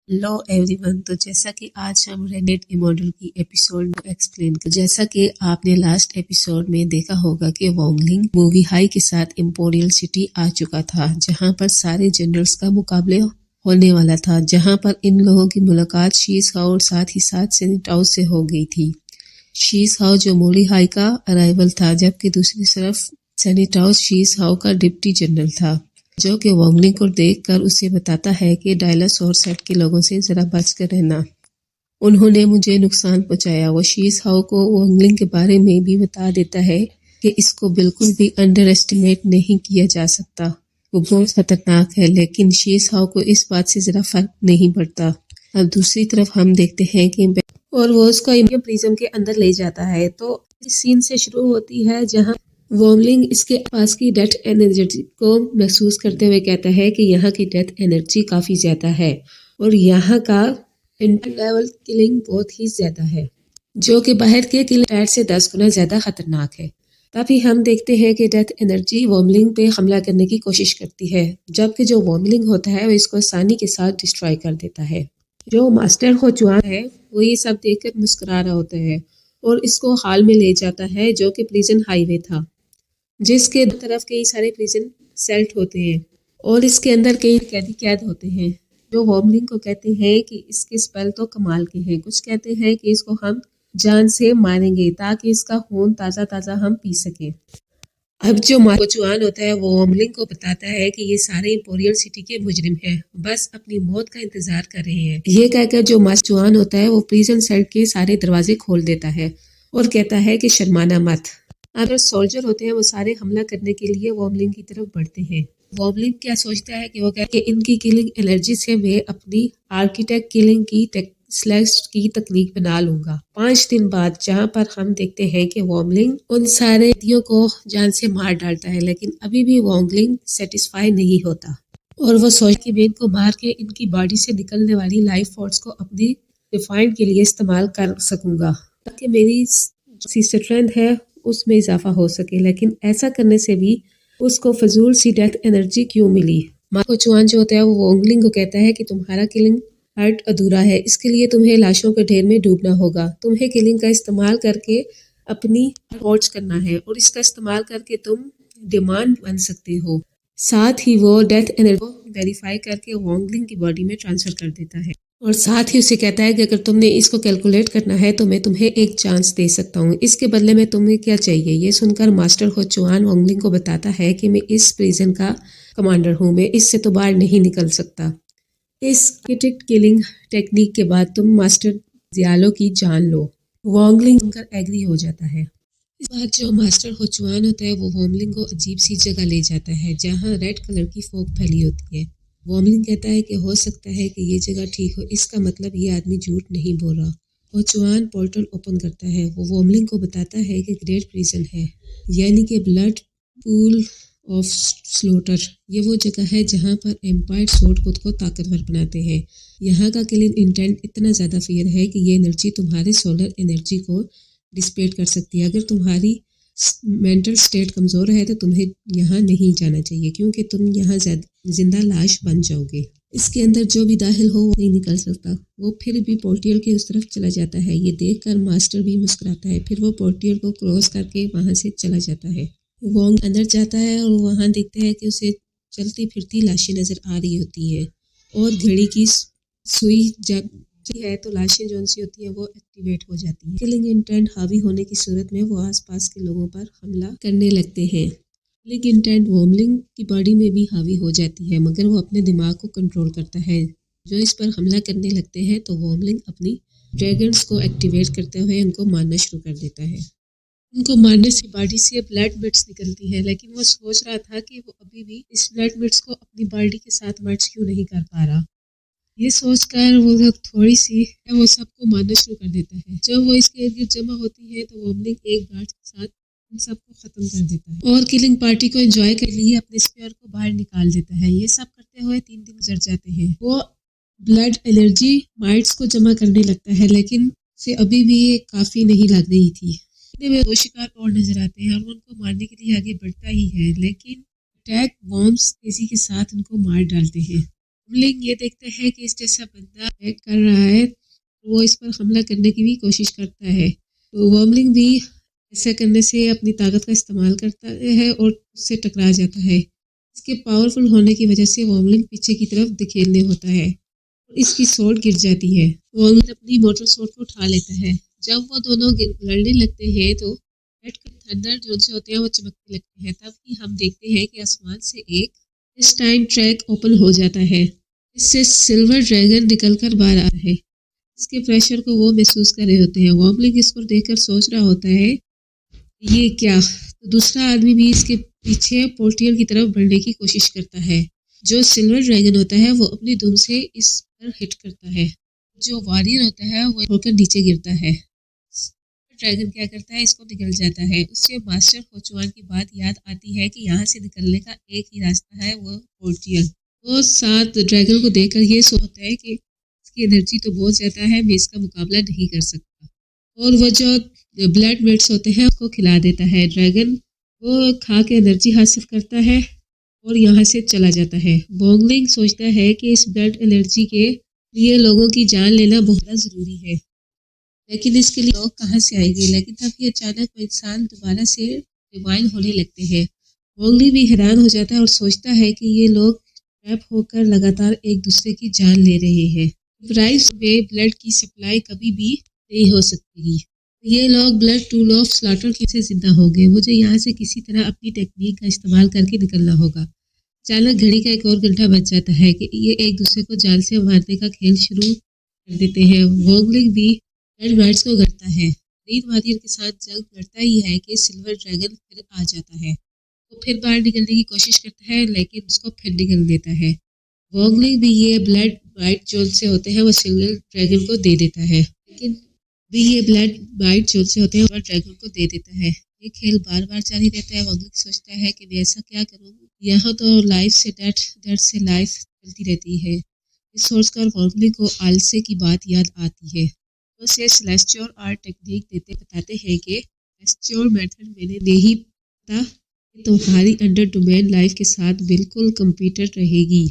Hello everyone. तो जैसा कि आज हम रेडिट इमॉर्टल की एपिसोड में एक्सप्लेन कर, जैसा कि आपने लास्ट एपिसोड में देखा होगा कि वोंगलिंग मूवी हाई के साथ इम्पोरियल सिटी आ चुका था, जहां पर सारे जनरल्स का मुकाबले होने वाला था, जहां पर इन लोगों की मुलाकात शीज हाउ और साथ ही साथ सेनेटाउ से हो गई थी। शीज हाउ जो मूवी हाई का अराइवल था, जबकि दूसरी तरफ सेनेटाउ शीज हाउ का डिप्टी जनरल था, जो कि वोंगलिंग को देखकर उसे बताता है कि डायनासोर सेट के लोगों से जरा बच कर रहना, उन्होंने मुझे नुकसान पहुंचाया। वो शीज हाउ को वोंगलिंग के बारे में भी बता देता है कि इसको बिल्कुल भी अंडर एस्टिमेट नहीं किया जा सकता, वो बहुत खतरनाक है, लेकिन शीज हाउ को इस बात से जरा फर्क नहीं पड़ता। अब दूसरी तरफ हम देखते हैं कि और वो उसको इम्पियम प्रिज्म के अंदर ले जाता है। तो इस सीन से शुरू होती है जहां वोंगलिंग इसके पास की डेथ एनर्जी को महसूस करते हुए कहता है कि यहाँ की डेथ एनर्जी काफ़ी ज़्यादा है और यहाँ का इंटर लेवल किलिंग बहुत ही ज़्यादा है, जो कि बाहर के किलिंग से 10 गुना ज़्यादा खतरनाक है। तभी हम देखते हैं कि डेथ एनर्जी वोंगलिंग पे हमला करने की कोशिश करती है, जबकि जो वोंगलिंग होता है वो इसको आसानी के साथ डिस्ट्रॉय कर देता है। जो मास्टर हो चुका है वो ये सब देखकर मुस्कुरा रहा होता है और इसको हाल में ले जाता है, जो कि प्रिजन हाईवे था, जिसके तरफ कई सारे प्रिजन सेल्ट होते हैं और इसके अंदर कई कैदी कैद होते हैं, जो वोंगलिंग को कहते हैं कि इसके स्पेल तो कमाल के हैं। कुछ कहते हैं कि इसको हम जान से मारेंगे ताकि इसका खून ताज़ा ताज़ा हम पी सकें। अब जो मार्कोचुआन होता है वो वोंगलिंग को बताता है कि ये सारे इम्पोरियल सिटी के मुजरिम हैं, बस अपनी मौत का इंतजार कर रहे हैं। ये कहकर जो मार्कोचुआन होता है वो प्रिजन सेल्ट के सारे दरवाजे खोल देता है और कहता है कि शर्माना मत। अगर सोल्जर होते हैं वो सारे हमला करने के लिए वोंगलिंग की तरफ बढ़ते हैं। वोंगलिंग क्या सोचता है कि वो कहते हैं कि इनकी किलिंग एनर्जी से वे अपनी आर्किटेक्ट किलिंग की स्लैश की तकनीक बना लूंगा। 5 दिन बाद जहां पर हम देखते हैं कि वोंगलिंग उन सारे कैदियों को जान से मार डालता है, लेकिन अभी भी वोंगलिंग सेटिस्फाई नहीं होता और वो सोचता है कि मैं इनको मार के इनकी बॉडी से निकलने वाली लाइफ फोर्स को अपनी रिफाइंड के लिए इस्तेमाल कर सकूंगा ताकि मेरी स्ट्रेंथ है उसमें इजाफा हो सके। लेकिन ऐसा करने से भी उसको फजूल सी डेथ एनर्जी क्यों मिली। मार्कोचुआन जो होता है वो वोंगलिंग को कहता है कि तुम्हारा किलिंग आर्ट अधूरा है, इसके लिए तुम्हें लाशों के ढेर में डूबना होगा। तुम्हें किलिंग का इस्तेमाल करके अपनी फॉर्ज करना है और इसका इस्तेमाल करके तुम डिमांड बन सकते हो। साथ ही वो डेथ एनर्जी को वेरीफाई करके वोंगलिंग की बॉडी में ट्रांसफर कर देता है और साथ ही उसे कहता है कि अगर तुमने इसको कैलकुलेट करना है तो मैं तुम्हें एक चांस दे सकता हूँ, इसके बदले में तुम्हें क्या चाहिए। ये सुनकर मास्टर हो चुआन वोंगलिंग को बताता है कि मैं इस प्रिजन का कमांडर हूँ, मैं इससे तो बाहर नहीं निकल सकता। इस आर्किटेक्ट किलिंग टेक्निक के बाद तुम मास्टर जियालो की जान लो। वोंगलिंग सुनकर एग्री हो जाता है। इस बार जो मास्टर हो चुआन होता है वो वोंगलिंग को अजीब सी जगह ले जाता है जहाँ रेड कलर की फोक फैली होती है। वोंगलिंग कहता है कि हो सकता है कि ये जगह ठीक हो, इसका मतलब ये आदमी झूठ नहीं बोल रहा। और चुआन पोर्टल ओपन करता है। वो वोंगलिंग को बताता है कि ग्रेट प्रिजन है, यानी कि ब्लड पूल ऑफ स्लोटर। ये वो जगह है जहाँ पर एम्पायर सोर्ड खुद को ताकतवर बनाते हैं। यहाँ का किलिंग इंटेंट इतना ज़्यादा फियर है कि ये एनर्जी तुम्हारे सोलर एनर्जी को डिस्पेट कर सकती है। अगर तुम्हारी मेंटल स्टेट कमज़ोर है तो तुम्हें यहाँ नहीं जाना चाहिए, क्योंकि तुम यहाँ जिंदा लाश बन जाओगे। इसके अंदर जो भी दाखिल हो वो नहीं निकल सकता। वो फिर भी पोर्टियल के उस तरफ चला जाता है। ये देखकर मास्टर भी मुस्कुराता है। फिर वो पोर्टियल को क्रॉस करके वहाँ से चला जाता है। वोंग अंदर जाता है और वहाँ देखता है कि उसे चलती फिरती लाशें नज़र आ रही होती हैं और घड़ी की सुई जब है तो लाशें जो सी होती हैं वो एक्टिवेट हो जाती हैं। किलिंग इंटेंट हावी होने की सूरत में वो आसपास के लोगों पर हमला करने लगते हैं। किलिंग इंटेंट वोंगलिंग की बॉडी में भी हावी हो जाती है, मगर वो अपने दिमाग को कंट्रोल करता है। जो इस पर हमला करने लगते हैं तो वोंगलिंग अपनी ड्रैगन्स को एक्टिवेट करते हुए उनको मारना शुरू कर देता है। उनको मारने से बॉडी से ब्लड बिट्स निकलती है, लेकिन वो सोच रहा था कि वो अभी भी इस ब्लड बिट्स को अपनी बॉडी के साथ मर्ज क्यों नहीं कर पा रहा। ये सोचकर वो थोड़ी सी वो सबको मारना शुरू कर देता है। जब वो इसके इर्द गिर्द जमा होती है तो वोंगलिंग एक ब्लास्ट के साथ उन सबको खत्म कर देता है और किलिंग पार्टी को एंजॉय के लिए अपने स्पेयर को बाहर निकाल देता है। ये सब करते हुए 3 दिन गुजर जाते हैं। वो ब्लड एनर्जी माइट्स को जमा करने लगता है, लेकिन उसे अभी भी काफ़ी नहीं लग रही थी। में 2 शिकार और नजर आते हैं और उनको मारने के लिए आगे बढ़ता ही है, लेकिन अटैक बॉम्ब्स तेजी के साथ उनको मार डालते हैं। वॉम्बलिंग ये देखता है कि इस जैसा बंदा अटैक कर रहा है, वो इस पर हमला करने की भी कोशिश करता है। तो वॉम्बलिंग भी ऐसा करने से अपनी ताकत का इस्तेमाल करता है और उससे टकरा जाता है। इसके पावरफुल होने की वजह से वॉम्बलिंग पीछे की तरफ धकेलने होता है और इसकी सोट गिर जाती है। वॉम्बलिंग अपनी मोटर सोट को उठा लेता है। जब वो दोनों लड़ने लगते हैं तो रेड थंडर जो से होते हैं वो चमकने लगते हैं। तब ही हम देखते हैं कि आसमान से एक इस टाइम ट्रैक ओपन हो जाता है। इससे सिल्वर ड्रैगन निकलकर बाहर आ रहा है। इसके प्रेशर को वो महसूस कर रहे होते हैं। वॉम्बलिंग इसको देखकर सोच रहा होता है ये क्या। तो दूसरा आदमी भी इसके पीछे पोर्टियल की तरफ बढ़ने की कोशिश करता है। जो सिल्वर ड्रैगन होता है वो अपनी धुन से इस पर हिट करता है। जो वॉरियर होता है वो होकर नीचे गिरता है। ड्रैगन क्या करता है, इसको निकल जाता है। उससे मास्टर होचुआन की बात याद आती है कि यहाँ से निकलने का एक ही रास्ता है, वो पोर्टियल। वो साथ ड्रैगन को देखकर ये सोचता है कि इसकी एनर्जी तो बहुत ज़्यादा है, मैं इसका मुकाबला नहीं कर सकता। और वो जो ब्लड मेट्स होते हैं उसको खिला देता है। ड्रैगन वो खा के एनर्जी हासिल करता है और यहाँ से चला जाता है। वॉम्बलिंग सोचता है कि इस ब्लड एलर्जी के लिए लोगों की जान लेना बहुत ज़रूरी है, लेकिन इसके लिए लोग कहाँ से आएंगे। लेकिन तभी अचानक वो इंसान दोबारा से रिवाइंड होने लगते हैं। वॉम्बलिंग भी हैरान हो जाता है और सोचता है कि ये लोग ट्रैप होकर लगातार एक दूसरे की जान ले रहे हैं। राइस में ब्लड की सप्लाई कभी भी नहीं हो सकती। ये लोग ब्लड टूल ऑफ स्लॉटर की से जिंदा हो गए। मुझे यहाँ से किसी तरह अपनी टेक्निक का इस्तेमाल करके निकलना होगा। अचानक घड़ी का एक और घंटा बज जाता है कि ये एक दूसरे को जान से मारने का खेल शुरू कर देते हैं। वॉम्बलिंग भी रेड वाइट्स को गढ़ता है। ग्रीन वॉरियर के साथ जंग लड़ता ही है कि सिल्वर ड्रैगन फिर आ जाता है। वो फिर बाहर निकलने की कोशिश करता है लेकिन उसको फिर निकल देता है। वॉम्बलिंग भी ये ब्लड वाइट जो से होते हैं वो सिल्वर ड्रैगन को दे देता है, लेकिन भी ये ब्लड वाइट जो से होते हैं वो ड्रैगन को दे देता है। ये खेल बार बार जारी रहता है। वॉम्बलिंग सोचता है कि मैं ऐसा क्या करूँ, यहाँ तो लाइफ से डेथ, डेथ से लाइफ चलती रहती है। इस सोचकर वॉम्बलिंग को आलसे की बात याद आती है। तो उसे सेलेस्टियल आर्ट टेक्निक देते बताते हैं कि सेलेस्टियल मेथड मैंने नहीं पता कि तुम्हारी अंडर डोमेन लाइफ के साथ बिल्कुल कंप्यूटर रहेगी।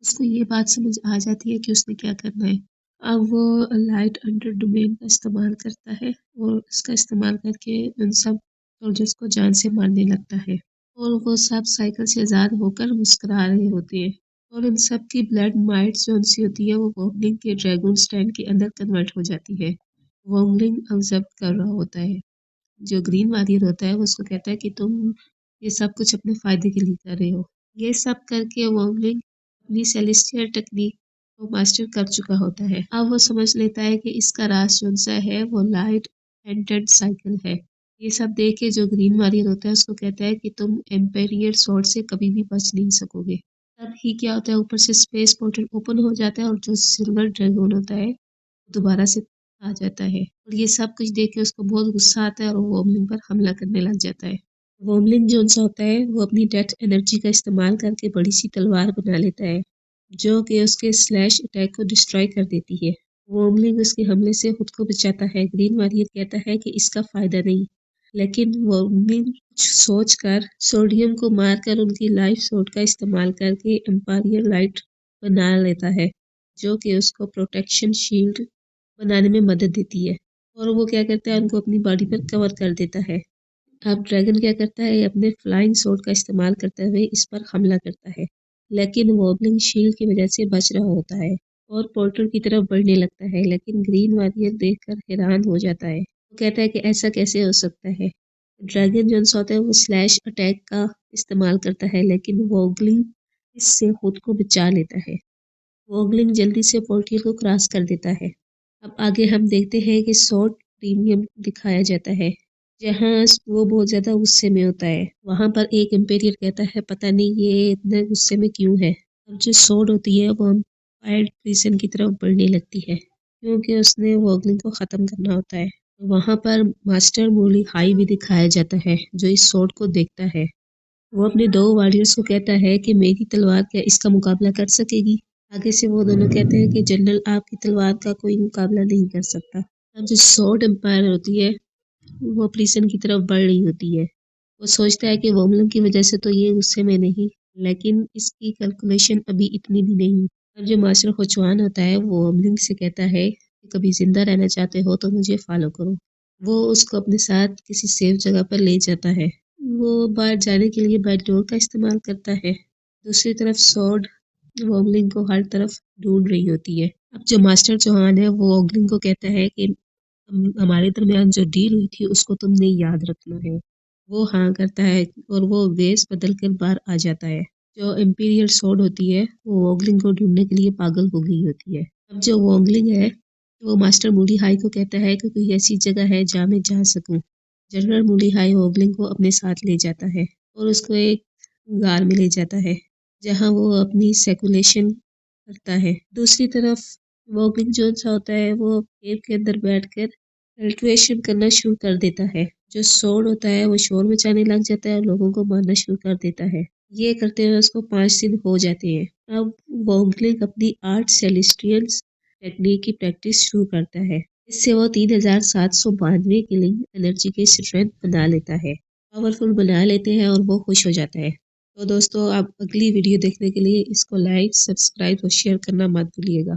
उसको ये बात समझ आ जाती है कि उसने क्या करना है। अब वो लाइट अंडर डोमेन का इस्तेमाल करता है और इसका इस्तेमाल करके उन सब सोल्जर्स को जान से मारने लगता है और वो सब साइकिल से आज़ाद होकर मुस्कुरा रहे होते हैं और इन सब की ब्लड माइट्स जो सी होती है वो वॉम्बलिंग के ड्रैगन स्टैंड के अंदर कन्वर्ट हो जाती है। वॉम्बलिंग ऑब्जर्व कर रहा होता है। जो ग्रीन वॉरियर होता है वो उसको कहता है कि तुम ये सब कुछ अपने फायदे के लिए कर रहे हो। ये सब करके वॉम्बलिंग अपनी सेलेस्टियल टेक्निक को मास्टर कर चुका होता है। अब वो समझ लेता है कि इसका राज जो सा है वो लाइट एंटेड साइकिल है। ये सब देख के जो ग्रीन वॉरियर होता है उसको कहता है कि तुम एम्पेरियर स्वॉर्ड से कभी भी बच नहीं सकोगे। तब ही क्या होता है, ऊपर से स्पेस पोर्टल ओपन हो जाता है और जो सिल्वर ड्रैगन होता है दोबारा से आ जाता है और ये सब कुछ देख के उसको बहुत गुस्सा आता है और वो वॉम्बलिंग पर हमला करने लग जाता है। वॉम्बलिंग जो सा होता है वो अपनी डेथ एनर्जी का इस्तेमाल करके बड़ी सी तलवार बना लेता है जो कि उसके स्लैश अटैक को डिस्ट्रॉय कर देती है। वॉम्बलिंग उसके हमले से खुद को बचाता है। ग्रीन वॉरियर कहता है कि इसका फायदा नहीं, लेकिन वॉम्बलिंग कुछ सोच कर सोडियम को मारकर उनकी लाइफ सोर्ट का इस्तेमाल करके एम्पायर लाइट बना लेता है जो कि उसको प्रोटेक्शन शील्ड बनाने में मदद देती है और वो क्या करता है उनको अपनी बॉडी पर कवर कर देता है। अब ड्रैगन क्या करता है, अपने फ्लाइंग सोर्ड का इस्तेमाल करते हुए इस पर हमला करता है, लेकिन वॉब्लिंग शील्ड की वजह से बच रहा होता है और पोर्टल की तरफ बढ़ने लगता है। लेकिन ग्रीन वॉरियर देखकर हैरान हो जाता है। वो कहता है कि ऐसा कैसे हो सकता है। ड्रैगन जो होता है वो स्लैश अटैक का इस्तेमाल करता है, लेकिन वॉब्लिंग इससे खुद को बचा लेता है। वॉब्लिंग जल्दी से पोर्टल को क्रॉस कर देता है। अब आगे हम देखते हैं कि शॉर्ट प्रीमियम दिखाया जाता है जहाँ वो बहुत ज़्यादा गुस्से में होता है। वहाँ पर एक एम्पेरियर कहता है पता नहीं ये इतने गुस्से में क्यों है। अब जो सोड होती है वो एम्पायर प्रिजन की तरफ बढ़ने लगती है क्योंकि उसने वॉगलिंग को ख़त्म करना होता है। वहाँ पर मास्टर मूली हाई भी दिखाया जाता है जो इस सोड को देखता है। वो अपने दो वॉरियर्स को कहता है कि मेरी तलवार क्या इसका मुकाबला कर सकेगी। आगे से वो दोनों कहते हैं कि जनरल आपकी तलवार का कोई मुकाबला नहीं कर सकता। अब जो सोड एम्पायर होती है वो प्रिजन की तरफ बढ़ रही होती है। वो सोचता है कि वॉम्बलिंग की वजह से तो ये गुस्से में नहीं, लेकिन इसकी कैलकुलेशन अभी इतनी भी नहीं। اب جو ماسٹر خوچوان ہوتا ہے وہ وانگلنگ سے کہتا ہے کہ کبھی زندہ رہنا چاہتے ہو تو مجھے فالو کرو۔ وہ اس کو اپنے ساتھ کسی سیف جگہ پر لے جاتا ہے۔ وہ باہر جانے کے لیے بیک ڈور کا استعمال کرتا ہے۔ دوسری طرف سوڈ وانگلنگ کو ہر طرف ڈھونڈ رہی ہوتی ہے۔ اب جو ماسٹر چوہان ہے وہ وانگلنگ کو کہتا ہے کہ ہمارے درمیان جو ڈیل ہوئی تھی اس کو تم نے یاد رکھنا ہے۔ وہ ہاں کرتا ہے اور وہ ویس بدل کر باہر آ جاتا ہے۔ جو امپیریل سوڈ ہوتی ہے وہ وانگلنگ کو ڈھونڈنے کے لیے پاگل ہو گئی ہوتی ہے۔ اب جو وانگلنگ ہے وہ ماسٹر مولی ہائی کو کہتا ہے کہ کوئی ایسی جگہ ہے جہاں میں جا سکوں۔ جنرل مولی ہائی وانگلنگ کو اپنے ساتھ لے جاتا ہے اور اس کو ایک غار میں لے جاتا ہے جہاں وہ اپنی سیکولیشن کرتا ہے۔ دوسری طرف وانگلنگ جو سا ہوتا ہے وہ کیو کے اندر بیٹھ کر فلٹریشن کرنا شروع کر دیتا ہے۔ جو سوڈ ہوتا ہے وہ شور مچانے لگ جاتا ہے اور لوگوں کو مارنا شروع کر دیتا ہے۔ یہ کرتے ہوئے اس کو 5 دن ہو جاتے ہیں۔ اب وانگلنگ اپنی آرٹ سیلیسٹیلز ٹیکنیک کی پریکٹس شروع کرتا ہے۔ اس سے وہ 3792 کے لیے انرجی کے اسٹرینتھ بنا لیتا ہے، پاورفل بنا لیتے ہیں اور وہ خوش ہو جاتا ہے۔ تو دوستو آپ اگلی ویڈیو دیکھنے کے لیے اس کو لائک، سبسکرائب اور شیئر کرنا مت بھولیے گا۔